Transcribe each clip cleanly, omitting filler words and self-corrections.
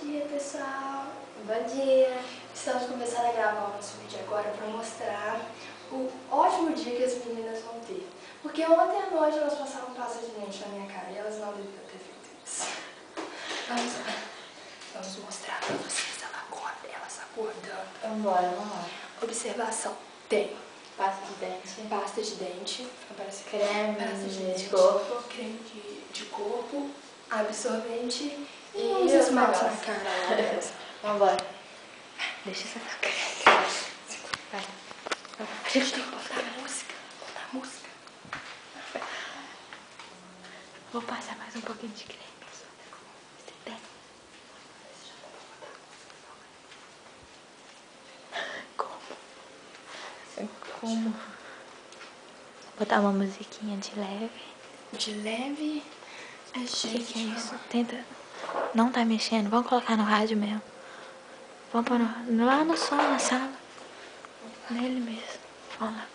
dia, pessoal! Bom dia! Estamos começando a gravar o nosso vídeo agora para mostrar o ótimo dia que as meninas vão ter. Porque ontem à noite elas passaram pasta de dente na minha cara e elas não deviam ter feito isso. Vamos mostrar para vocês elas acordando. Vamos lá. Observação: tem Pasta de dente, aparece aqui, creme pasta de corpo, creme de corpo, absorvente e os esmalte na negócios. cara. Vambora. Deixa essa cara. Vai. A gente tem que botar música. Vou passar mais um pouquinho de creme. Bem. Como? Botar uma musiquinha de leve. De leve. O que é isso? Tenta. Não tá mexendo. Vamos colocar no rádio mesmo. Vamos pôr lá no som, na sala. Nele mesmo. Vamos lá.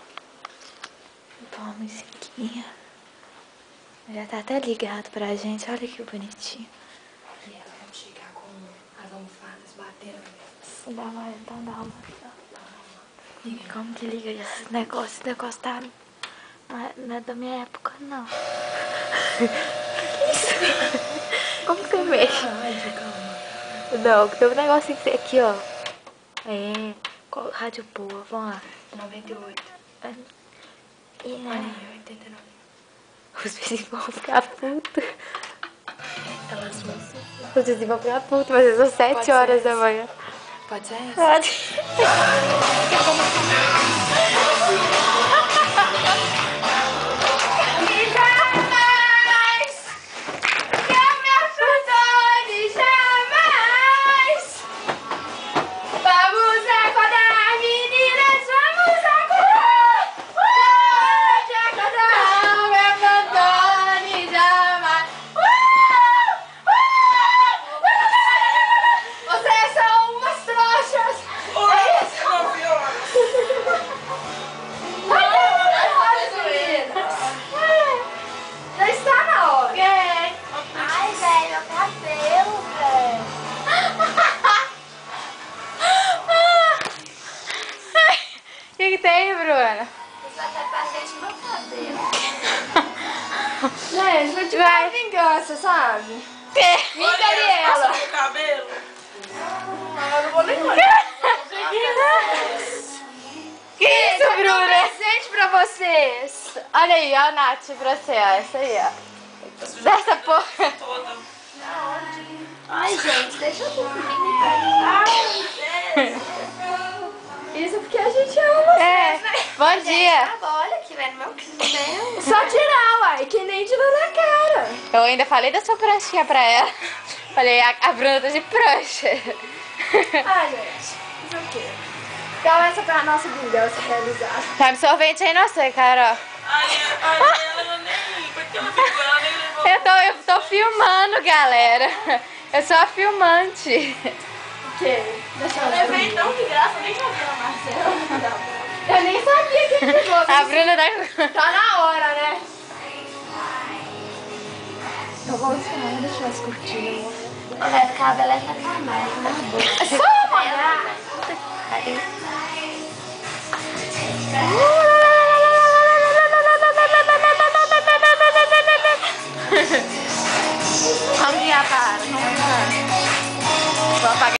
Vou pôr uma musiquinha. Já tá até ligado pra gente. Olha que bonitinho. E elas vão chegar com as almofadas batendo nelas. Dá uma. Como que liga esse negócio? Esse negócio tá. Não é da minha época, não. Que isso? Como que você mexe? Não, tem um negocinho que aqui, ó. É. Qual rádio boa? Vamos lá. 98. E, Olha, 89. os vizinhos vão ficar putos. Elas vão. Os vizinhos vão ficar putos, mas são 7 horas da manhã. Pode ser essa? Pode. O que tem, Bruna? Isso até passei no meu cabelo. Gente, vou te dar uma vingança, sabe? Gabriela! Cabelo. Eu não vou nem olhar. Que isso, Bruna? Presente pra vocês. Olha aí, ó, Nath, pra você, ó. Essa aí, ó. Dessa porra. Toda. Ai, gente, deixa eu dormir. Isso porque a gente ama. É, bom dia. Tá bom, olha aqui, velho, meu cabelo. Só tirar, uai, que nem tirou na cara. Eu ainda falei da sua pranchinha pra ela. Falei, a Bruna tá de prancha. Ah, gente, isso o quê? Então essa foi a nossa vingança realizada. Tá absorvente aí, nossa, cara, ó. Ela nem. Porque ela ficou, ela nem levou. Eu tô filmando, galera. Eu sou a filmante. O quê? Deixa eu Levei ver. tão de graça, nem sabia na Marcela. Eu nem sabia que ele pegou. A Bruna tá... Tá na hora, né? Eu vou ensinar, deixa as cortinas. Vai ficar a beleza pra mais, na boca. É só molhar. Vamos guiar para. Vamos lá. Vou apagar.